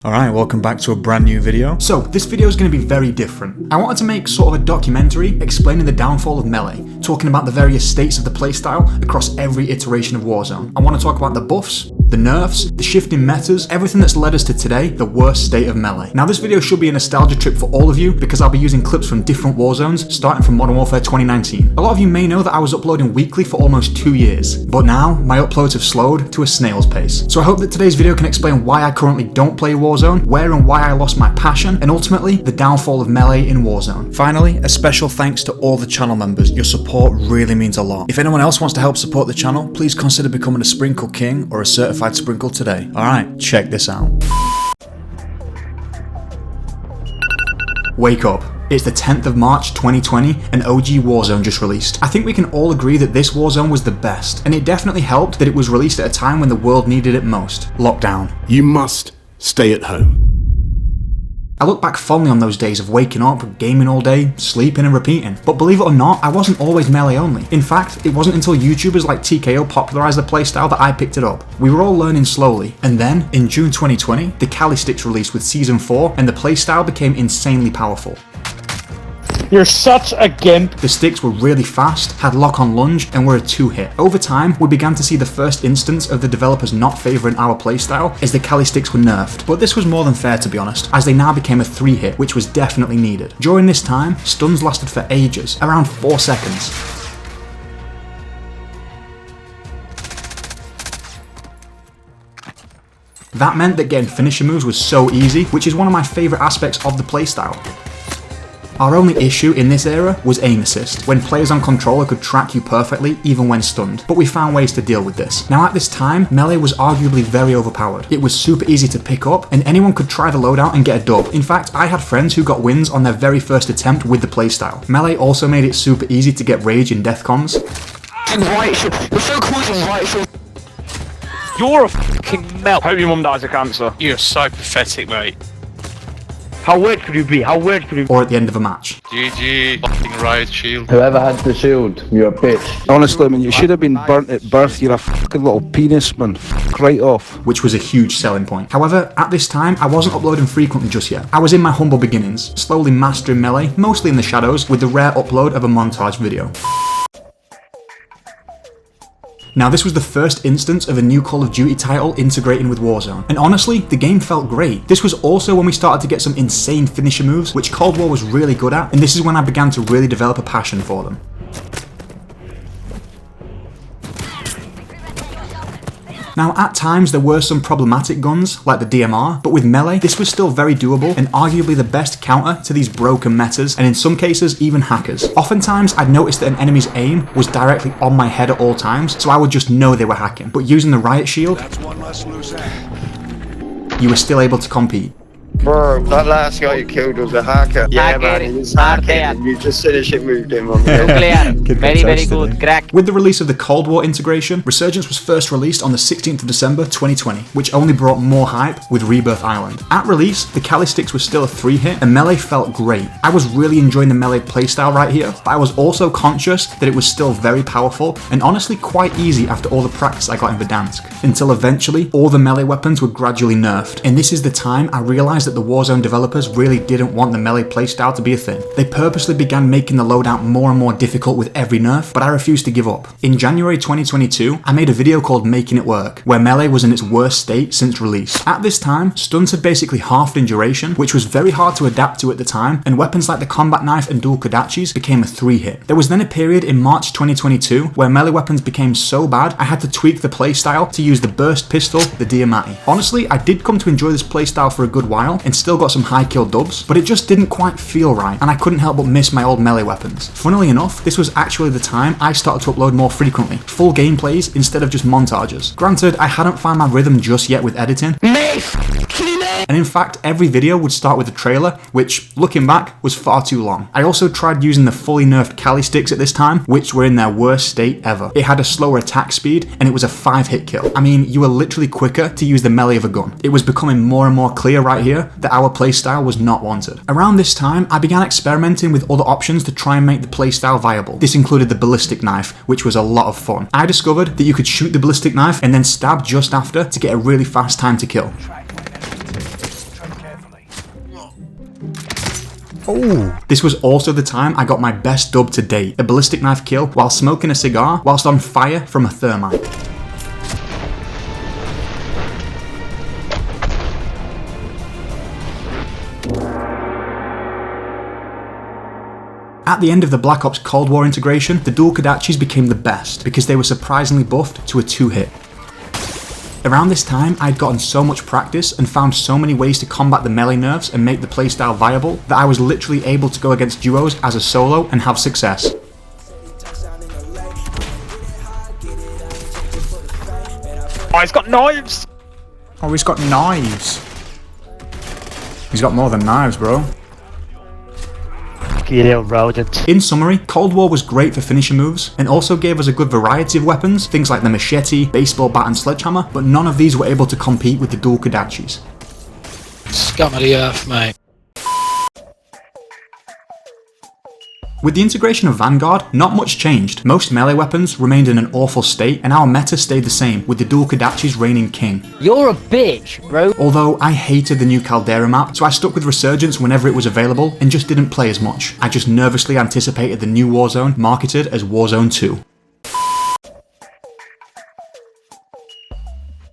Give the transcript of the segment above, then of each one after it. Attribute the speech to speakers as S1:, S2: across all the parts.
S1: Alright, welcome back to a brand new video.
S2: So, this video is going to be very different. I wanted to make sort of a documentary explaining the downfall of Melee, talking about the various states of the playstyle across every iteration of Warzone. I want to talk about the buffs, the nerfs, the shifting metas, everything that's led us to today, the worst state of Melee. Now this video should be a nostalgia trip for all of you because I'll be using clips from different Warzones starting from Modern Warfare 2019. A lot of you may know that I was uploading weekly for almost 2 years, but now my uploads have slowed to a snail's pace. So I hope that today's video can explain why I currently don't play Warzone, where and why I lost my passion, and ultimately the downfall of Melee in Warzone.
S1: Finally, a special thanks to all the channel members. Your support really means a lot. If anyone else wants to help support the channel, please consider becoming a Sprinkle King or a certified Sprinkle today. Alright, check this out.
S2: Wake up. It's the 10th of March 2020 and OG Warzone just released. I think we can all agree that this Warzone was the best, and it definitely helped that it was released at a time when the world needed it most. Lockdown.
S3: You must stay at home.
S2: I look back fondly on those days of waking up, gaming all day, sleeping and repeating. But believe it or not, I wasn't always Melee only. In fact, it wasn't until YouTubers like TKO popularised the playstyle that I picked it up. We were all learning slowly, and then, in June 2020, the Kali sticks released with Season 4, and the playstyle became insanely powerful.
S4: You're such a gimp.
S2: The sticks were really fast, had lock on lunge, and were a 2-hit. Over time, we began to see the first instance of the developers not favouring our playstyle as the Kali sticks were nerfed. But this was more than fair, to be honest, as they now became a 3-hit, which was definitely needed. During this time, stuns lasted for ages, around 4 seconds. That meant that getting finisher moves was so easy, which is one of my favourite aspects of the playstyle. Our only issue in this era was aim assist, when players on controller could track you perfectly even when stunned, but we found ways to deal with this. Now at this time, Melee was arguably very overpowered. It was super easy to pick up, and anyone could try the loadout and get a dub. In fact, I had friends who got wins on their very first attempt with the playstyle. Melee also made it super easy to get rage in death cons.
S4: You're so cool. You're a fucking melt. Hope your mum dies of cancer.
S5: You're so pathetic, mate.
S4: How weird could you be? How weird could you be?
S2: Or at the end of a match.
S5: GG, fucking Riot shield.
S6: Whoever had the shield, you're a bitch.
S7: Honestly, man, you should have been burnt at birth. You're a fucking little penis, man. Fuck right off.
S2: Which was a huge selling point. However, at this time, I wasn't uploading frequently just yet. I was in my humble beginnings, slowly mastering Melee, mostly in the shadows, with the rare upload of a montage video. Now this was the first instance of a new Call of Duty title integrating with Warzone, and honestly, the game felt great. This was also when we started to get some insane finisher moves, which Cold War was really good at, and this is when I began to really develop a passion for them. Now at times there were some problematic guns, like the DMR, but with Melee, this was still very doable and arguably the best counter to these broken metas, and in some cases even hackers. Oftentimes I'd noticed that an enemy's aim was directly on my head at all times, so I would just know they were hacking. But using the Riot shield, you were still able to compete.
S8: Bro, that last guy you killed was a hacker. Yeah, man, he was hacking and you just finished it, moved him on the
S4: Nuclear. Very good, crack.
S2: With the release of the Cold War integration, Resurgence was first released on the 16th of December 2020, which only brought more hype with Rebirth Island. At release, the Kali sticks was still a 3-hit, and Melee felt great. I was really enjoying the Melee playstyle right here, but I was also conscious that it was still very powerful, and honestly quite easy after all the practice I got in Verdansk. Until eventually, all the Melee weapons were gradually nerfed, and this is the time I realised that the Warzone developers really didn't want the Melee playstyle to be a thing. They purposely began making the loadout more and more difficult with every nerf, but I refused to give up. In January 2022, I made a video called Making It Work, where Melee was in its worst state since release. At this time, stuns had basically halved in duration, which was very hard to adapt to at the time, and weapons like the combat knife and dual kodachis became a 3-hit. There was then a period in March 2022 where Melee weapons became so bad, I had to tweak the playstyle to use the burst pistol, the MWIII. Honestly, I did come to enjoy this playstyle for a good while, and still got some high kill dubs, but it just didn't quite feel right, and I couldn't help but miss my old Melee weapons. Funnily enough, this was actually the time I started to upload more frequently, full gameplays instead of just montages. Granted, I hadn't found my rhythm just yet with editing, and in fact, every video would start with a trailer, which, looking back, was far too long. I also tried using the fully nerfed Kali sticks at this time, which were in their worst state ever. It had a slower attack speed, and it was a 5-hit kill. I mean, you were literally quicker to use the melee of a gun. It was becoming more and more clear right here that our playstyle was not wanted. Around this time, I began experimenting with other options to try and make the playstyle viable. This included the ballistic knife, which was a lot of fun. I discovered that you could shoot the ballistic knife and then stab just after to get a really fast time to kill. Oh. This was also the time I got my best dub to date, a ballistic knife kill while smoking a cigar whilst on fire from a thermite. At the end of the Black Ops Cold War integration, the dual Kodachis became the best because they were surprisingly buffed to a 2-hit. Around this time, I'd gotten so much practice and found so many ways to combat the melee nerfs and make the playstyle viable that I was literally able to go against duos as a solo and have success.
S4: Oh, he's got knives!
S2: Oh, he's got knives. He's got more than knives, bro.
S4: You little rodent.
S2: In summary, Cold War was great for finisher moves and also gave us a good variety of weapons, things like the machete, baseball bat and sledgehammer, but none of these were able to compete with the dual Kodachis.
S5: Scum of the earth, mate.
S2: With the integration of Vanguard, not much changed. Most melee weapons remained in an awful state, and our meta stayed the same, with the dual Kodachis reigning king.
S9: You're a bitch, bro.
S2: Although I hated the new Caldera map, so I stuck with Resurgence whenever it was available and just didn't play as much. I just nervously anticipated the new Warzone, marketed as Warzone 2.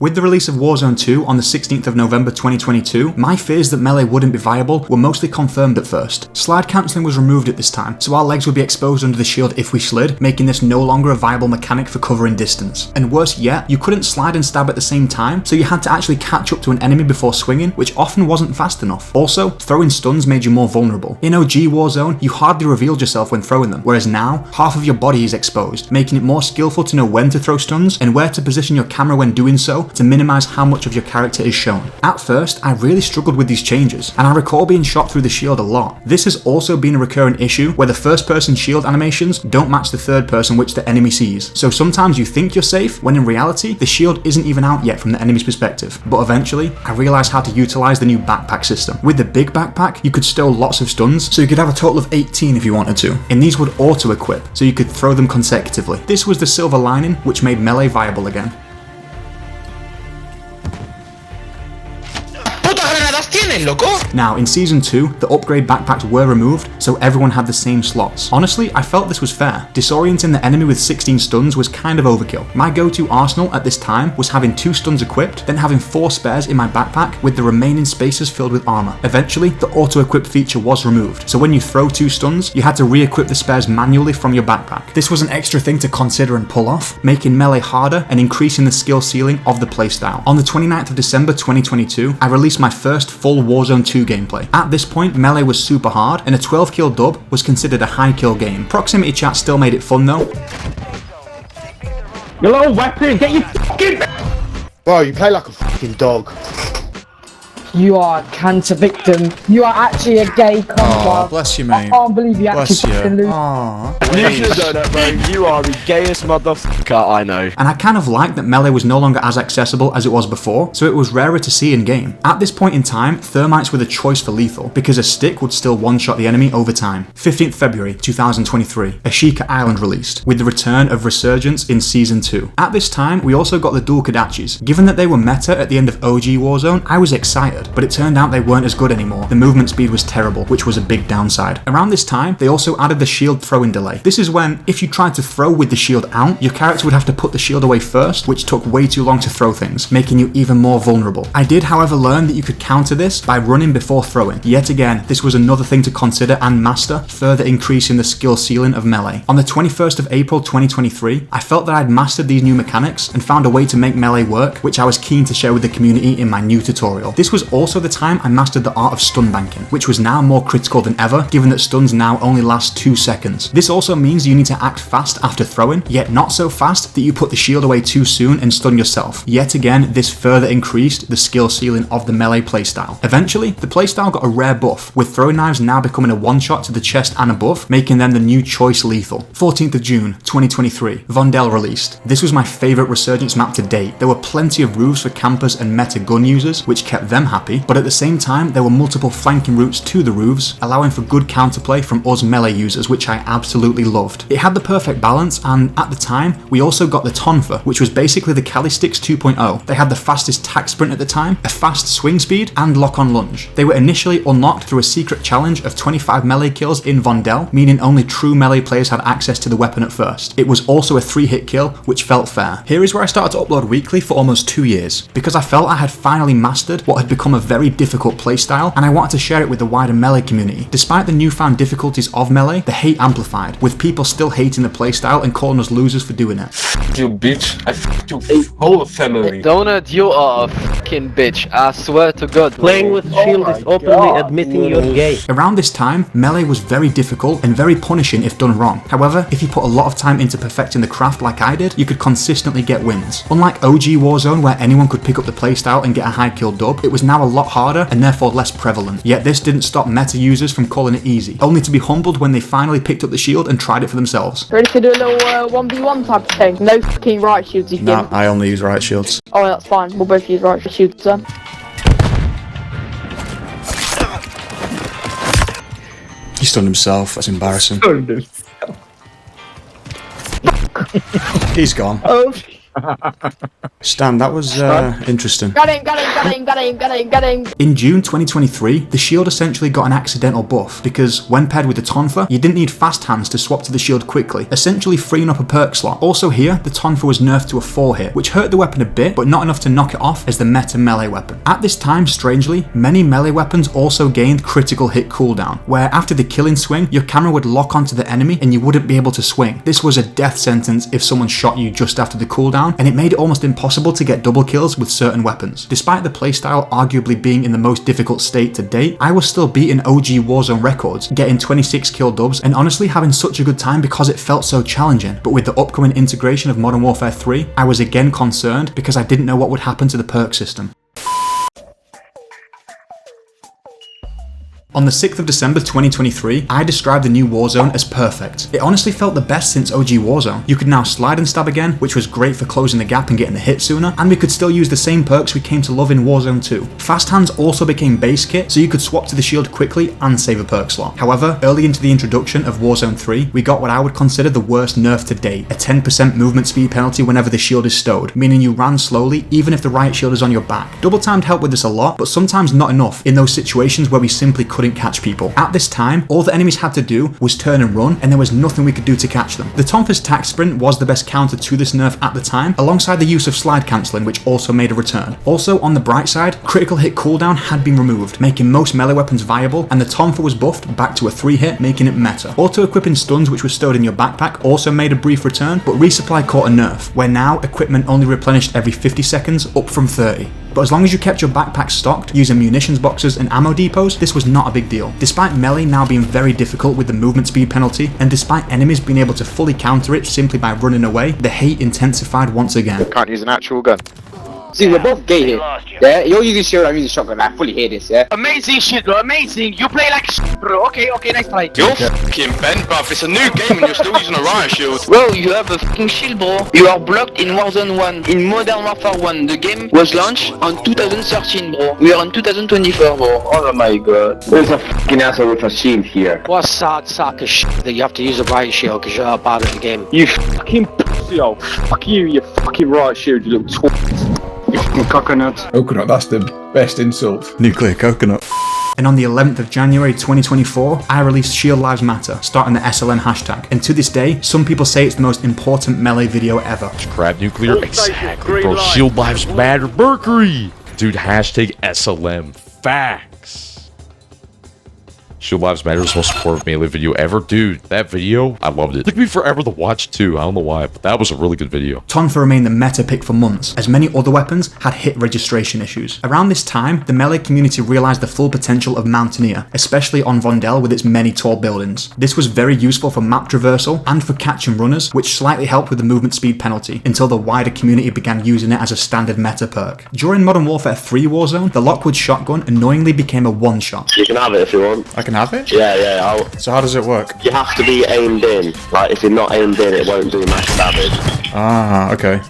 S2: With the release of Warzone 2 on the 16th of November 2022, my fears that melee wouldn't be viable were mostly confirmed at first. Slide cancelling was removed at this time, so our legs would be exposed under the shield if we slid, making this no longer a viable mechanic for covering distance. And worse yet, you couldn't slide and stab at the same time, so you had to actually catch up to an enemy before swinging, which often wasn't fast enough. Also, throwing stuns made you more vulnerable. In OG Warzone, you hardly revealed yourself when throwing them, whereas now, half of your body is exposed, making it more skillful to know when to throw stuns and where to position your camera when doing so to minimize how much of your character is shown. At first, I really struggled with these changes, and I recall being shot through the shield a lot. This has also been a recurrent issue where the first person shield animations don't match the third person which the enemy sees. So sometimes you think you're safe, when in reality, the shield isn't even out yet from the enemy's perspective. But eventually, I realized how to utilize the new backpack system. With the big backpack, you could stow lots of stuns, so you could have a total of 18 if you wanted to. And these would auto-equip, so you could throw them consecutively. This was the silver lining, which made melee viable again. Now, in Season 2, the upgrade backpacks were removed, so everyone had the same slots. Honestly, I felt this was fair. Disorienting the enemy with 16 stuns was kind of overkill. My go-to arsenal at this time was having 2 stuns equipped, then having 4 spares in my backpack with the remaining spaces filled with armor. Eventually, the auto-equip feature was removed, so when you throw 2 stuns, you had to re-equip the spares manually from your backpack. This was an extra thing to consider and pull off, making melee harder and increasing the skill ceiling of the playstyle. On the 29th of December 2022, I released my first full Warzone 2 gameplay. At this point, melee was super hard, and a 12 kill dub was considered a high kill game. Proximity chat still made it fun though.
S6: Your little weapon, get your fucking... Bro, you play like a fucking dog.
S9: You are a cancer victim. You are actually a gay cunt.
S2: Oh, bless you, mate.
S9: I can't believe you actually
S2: Bless you.
S9: fucking lose.
S2: Aww.
S6: NuclearDonut, bro, you are the gayest motherfucker I know.
S2: And I kind of liked that melee was no longer as accessible as it was before, so it was rarer to see in game. At this point in time, thermites were the choice for lethal, because a stick would still one-shot the enemy over time. 15th February 2023, Ashika Island released, with the return of Resurgence in Season 2. At this time, we also got the dual Kodachis. Given that they were meta at the end of OG Warzone, I was excited, but it turned out they weren't as good anymore. The movement speed was terrible, which was a big downside. Around this time, they also added the shield throwing delay. This is when, if you tried to throw with the shield out, your character would have to put the shield away first, which took way too long to throw things, making you even more vulnerable. I did, however, learn that you could counter this by running before throwing. Yet again, this was another thing to consider and master, further increasing the skill ceiling of melee. On the 21st of April 2023, I felt that I'd mastered these new mechanics and found a way to make melee work, which I was keen to share with the community in my new tutorial. This was also the time I mastered the art of stun banking, which was now more critical than ever, given that stuns now only last 2 seconds. This also means you need to act fast after throwing, yet not so fast that you put the shield away too soon and stun yourself. Yet again, this further increased the skill ceiling of the melee playstyle. Eventually, the playstyle got a rare buff, with throwing knives now becoming a one-shot to the chest and above, making them the new choice lethal. 14th of June 2023, Vanguard released. This was my favourite Resurgence map to date. There were plenty of roofs for campers and meta gun users, which kept them happy. happy, but at the same time there were multiple flanking routes to the roofs, allowing for good counterplay from us melee users, which I absolutely loved. It had the perfect balance, and at the time we also got the tonfa, which was basically the Calistic's 2.0. They had the fastest tack sprint at the time, a fast swing speed, and lock-on lunge. They were initially unlocked through a secret challenge of 25 melee kills in Vondel, meaning only true melee players had access to the weapon at first. It was also a 3-hit kill, which felt fair. Here is where I started to upload weekly for almost 2 years, because I felt I had finally mastered what had become a very difficult playstyle, and I wanted to share it with the wider melee community. Despite the newfound difficulties of melee, the hate amplified, with people still hating the playstyle and calling us losers for doing it.
S10: You bitch, I f***ed your whole family.
S11: Donut, you are a fucking bitch, I swear to God.
S12: Playing with shield is openly admitting you're gay.
S2: Around this time, melee was very difficult and very punishing if done wrong. However, if you put a lot of time into perfecting the craft like I did, you could consistently get wins. Unlike OG Warzone, where anyone could pick up the playstyle and get a high kill dub, it was now a lot harder and therefore less prevalent. Yet this didn't stop meta users from calling it easy, only to be humbled when they finally picked up the shield and tried it for themselves.
S9: Ready to do a little 1v1 type of thing? No fucking riot shields, you
S1: Nah, I only use riot shields.
S9: Oh, that's fine. We'll both use riot shields then.
S1: He stunned himself. That's embarrassing. He's gone.
S6: Oh.
S1: Stan, that was interesting.
S9: Got him, got him, got him, got him, got him, got him.
S2: In June 2023, the shield essentially got an accidental buff, because when paired with the tonfa, you didn't need fast hands to swap to the shield quickly, essentially freeing up a perk slot. Also here, the tonfa was nerfed to a 4-hit, which hurt the weapon a bit, but not enough to knock it off as the meta melee weapon. At this time, strangely, many melee weapons also gained critical hit cooldown, where after the killing swing, your camera would lock onto the enemy and you wouldn't be able to swing. This was a death sentence if someone shot you just after the cooldown, and it made it almost impossible to get double kills with certain weapons. Despite the playstyle arguably being in the most difficult state to date, I was still beating OG Warzone records, getting 26 kill dubs, and honestly having such a good time because it felt so challenging. But with the upcoming integration of Modern Warfare 3, I was again concerned because I didn't know what would happen to the perk system. On the 6th of December 2023, I described the new Warzone as perfect. It honestly felt the best since OG Warzone. You could now slide and stab again, which was great for closing the gap and getting the hit sooner, and we could still use the same perks we came to love in Warzone 2. Fast hands also became base kit, so you could swap to the shield quickly and save a perk slot. However, early into the introduction of Warzone 3, we got what I would consider the worst nerf to date, a 10% movement speed penalty whenever the shield is stowed, meaning you ran slowly even if the riot shield is on your back. Double timed helped with this a lot, but sometimes not enough in those situations where we simply couldn't catch people. At this time, all the enemies had to do was turn and run, and there was nothing we could do to catch them. The tonfa's tack sprint was the best counter to this nerf at the time, alongside the use of slide cancelling, which also made a return. Also, on the bright side, critical hit cooldown had been removed, making most melee weapons viable, and the tonfa was buffed back to a 3-hit, making it meta. Auto-equipping stuns, which were stowed in your backpack, also made a brief return, but resupply caught a nerf, where now equipment only replenished every 50 seconds, up from 30. But as long as you kept your backpack stocked using munitions boxes and ammo depots, this was not a big deal. Despite melee now being very difficult with the movement speed penalty, and despite enemies being able to fully counter it simply by running away, the hate intensified once again.
S8: Can't use an actual gun.
S6: See, we're both gay here. Yeah, you're using shield, I'm using shotgun. I fully hate this, yeah?
S4: Amazing shit, bro, amazing. You play like shit, bro. Okay, nice try.
S10: You're fucking bent, bruv. It's a new game and you're still using a riot shield.
S11: Bro, you have a fucking shield, bro. You are blocked in Warzone 1. In Modern Warfare 1, the game was launched on 2013, bro. We are on 2024, bro.
S6: Oh my god. There's a fucking asshole with a shield here.
S5: What a sad sack of shit that you have to use a riot shield because you're bad at the game.
S6: You fucking pussy, oh. Fuck you fucking riot shield, you little twat. You fucking coconut.
S10: Coconut, that's the best insult.
S1: Nuclear coconut.
S2: And on the 11th of January 2024, I released Shield Lives Matter, starting the SLM hashtag. And to this day, some people say it's the most important melee video ever.
S13: Crab nuclear? Exactly, bro. Shield Lives Matter. Mercury! Dude, hashtag SLM. Facts. Shield Lives Matter is the most supportive melee video ever. Dude, that video, I loved it. It took me forever to watch too. I don't know why, but that was a really good video.
S2: Tonfa remained the meta pick for months, as many other weapons had hit registration issues. Around this time, the melee community realized the full potential of Mountaineer, especially on Vondel with its many tall buildings. This was very useful for map traversal and for catching runners, which slightly helped with the movement speed penalty, until the wider community began using it as a standard meta perk. During Modern Warfare 3 Warzone, the Lockwood shotgun annoyingly became a one-shot.
S6: You can have it if you want.
S1: I can have it?
S6: Yeah,
S1: So how does it work?
S6: you have to be aimed in. Like, if you're not aimed in, it won't do much damage.
S1: Ah, okay.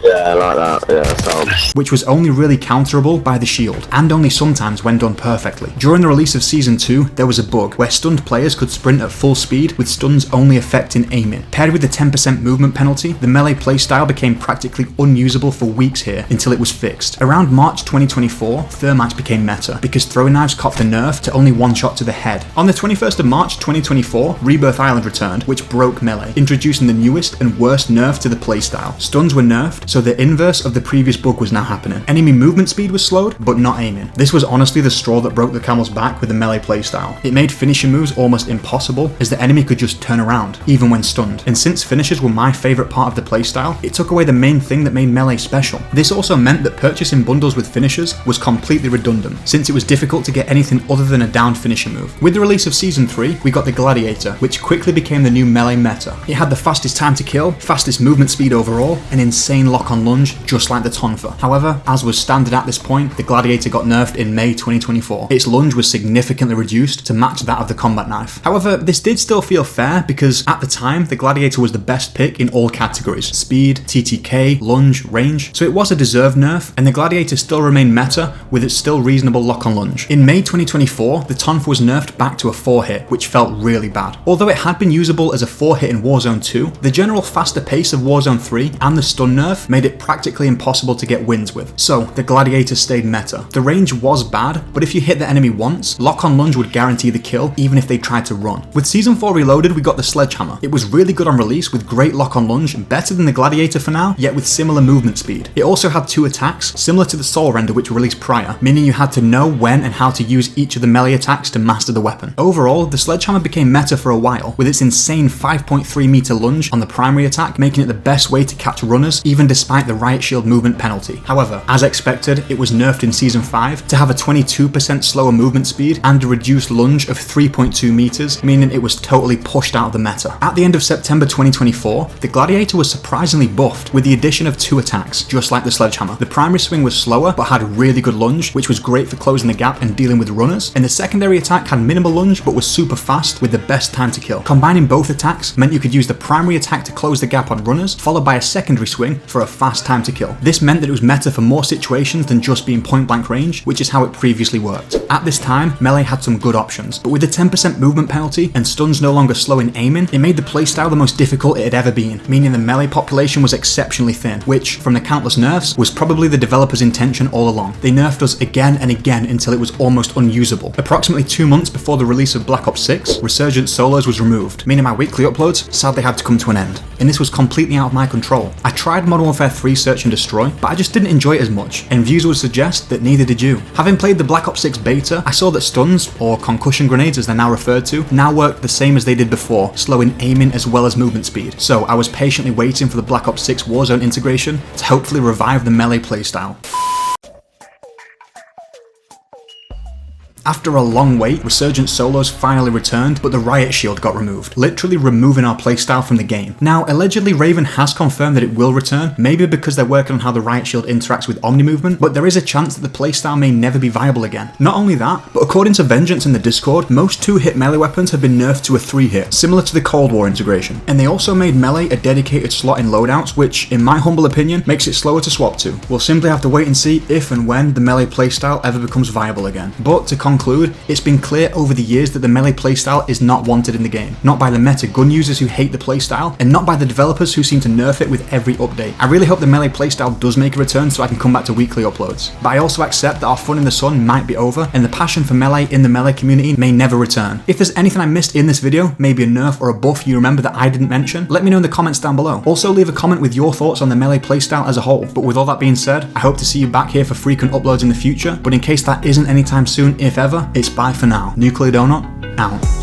S8: Yeah, I like that. Yeah, sounds.
S2: Which was only really counterable by the shield, and only sometimes when done perfectly. During the release of Season 2, there was a bug where stunned players could sprint at full speed with stuns only affecting aiming. Paired with the 10% movement penalty, the melee playstyle became practically unusable for weeks here until it was fixed. Around March 2024, thermites became meta because throwing knives copped a nerf to only one shot to the head. On the 21st of March 2024, Rebirth Island returned, which broke melee, introducing the newest and worst nerf to the playstyle. Stuns were nerfed, so the inverse of the previous bug was now happening. Enemy movement speed was slowed, but not aiming. This was honestly the straw that broke the camel's back with the melee playstyle. It made finishing moves almost impossible, as the enemy could just turn around, even when stunned. And since finishes were my favourite part of the playstyle, it took away the main thing that made melee special. This also meant that purchasing bundles with finishers was completely redundant, since it was difficult to get anything other than a down finishing move. With the release of Season 3, we got the Gladiator, which quickly became the new melee meta. It had the fastest time to kill, fastest movement speed overall, and insane lock on lunge, just like the tonfa. However, as was standard at this point, the Gladiator got nerfed in May 2024. Its lunge was significantly reduced to match that of the combat knife. However, this did still feel fair because at the time, the Gladiator was the best pick in all categories: speed, TTK, lunge, range, so it was a deserved nerf, and the Gladiator still remained meta with its still reasonable lock on lunge. In May 2024, the tonfa was nerfed back to a 4-hit, which felt really bad. Although it had been usable as a 4-hit in Warzone 2, the general faster pace of Warzone 3 and the stun nerf made it practically impossible to get wins with, so the Gladiator stayed meta. The range was bad, but if you hit the enemy once, lock on lunge would guarantee the kill even if they tried to run. With Season 4 Reloaded, we got the Sledgehammer. It was really good on release with great lock on lunge, better than the Gladiator for now, yet with similar movement speed. It also had 2 attacks, similar to the Soul Render which released prior, meaning you had to know when and how to use each of the melee attacks to master the weapon. Overall, the Sledgehammer became meta for a while, with its insane 5.3 meter lunge on the primary attack, making it the best way to catch runners, even despite the Riot Shield movement penalty. However, as expected, it was nerfed in Season 5 to have a 22% slower movement speed and a reduced lunge of 3.2 meters, meaning it was totally pushed out of the meta. At the end of September 2024, the Gladiator was surprisingly buffed with the addition of 2 attacks, just like the Sledgehammer. The primary swing was slower, but had really good lunge, which was great for closing the gap and dealing with runners, and the secondary attack had minimal lunge, but was super fast with the best time to kill. Combining both attacks meant you could use the primary attack to close the gap on runners, followed by a secondary swing for a fast time to kill. This meant that it was meta for more situations than just being point blank range, which is how it previously worked. At this time, melee had some good options, but with the 10% movement penalty and stuns no longer slowing aiming, it made the playstyle the most difficult it had ever been, meaning the melee population was exceptionally thin, which, from the countless nerfs, was probably the developers' intention all along. They nerfed us again and again until it was almost unusable. Approximately 2 months before the release of Black Ops 6, Resurgent Solos was removed, meaning my weekly uploads sadly had to come to an end, and this was completely out of my control. I tried Modern Warfare 3 Search and Destroy, but I just didn't enjoy it as much, and views would suggest that neither did you. Having played the Black Ops 6 beta, I saw that stuns, or concussion grenades as they're now referred to, now worked the same as they did before, slowing aiming as well as movement speed. So I was patiently waiting for the Black Ops 6 Warzone integration to hopefully revive the melee playstyle. After a long wait, Resurgent Solos finally returned, but the Riot Shield got removed, literally removing our playstyle from the game. Now, allegedly Raven has confirmed that it will return, maybe because they're working on how the Riot Shield interacts with Omni movement, but there is a chance that the playstyle may never be viable again. Not only that, but according to Vengeance in the Discord, most 2-hit melee weapons have been nerfed to a 3-hit, similar to the Cold War integration. And they also made melee a dedicated slot in loadouts, which, in my humble opinion, makes it slower to swap to. We'll simply have to wait and see if and when the melee playstyle ever becomes viable again. But to conclude, it's been clear over the years that the melee playstyle is not wanted in the game. Not by the meta gun users who hate the playstyle, and not by the developers who seem to nerf it with every update. I really hope the melee playstyle does make a return so I can come back to weekly uploads. But I also accept that our fun in the sun might be over, and the passion for melee in the melee community may never return. If there's anything I missed in this video, maybe a nerf or a buff you remember that I didn't mention, let me know in the comments down below. Also leave a comment with your thoughts on the melee playstyle as a whole. But with all that being said, I hope to see you back here for frequent uploads in the future, but in case that isn't anytime soon, if ever, it's bye for now. NuclearDonut, out.